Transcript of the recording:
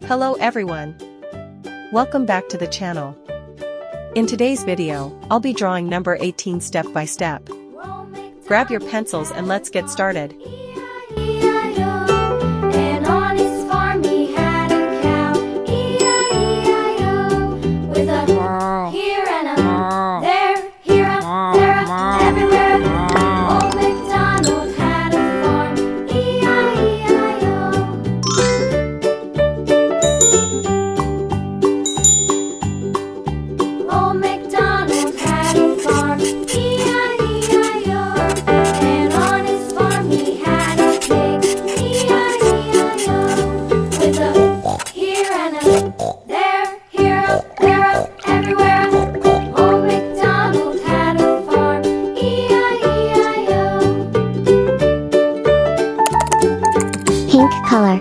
Hello everyone. Welcome back to the channel. In today's video, I'll be drawing number 18 step by step. Grab your pencils and let's get started. And on his farm he had a cow, E-I-E-I-O, with a here and a there, here a, there a, everywhere. Old MacDonald had a farm, E-I-E-I-O. Old MacDonald had a farm, E-I-E-I-O, and on his farm he had a pig, E-I-E-I-O, with a here and a there, here a, everywhere. Old MacDonald had a farm, E-I-E-I-O. Pink color.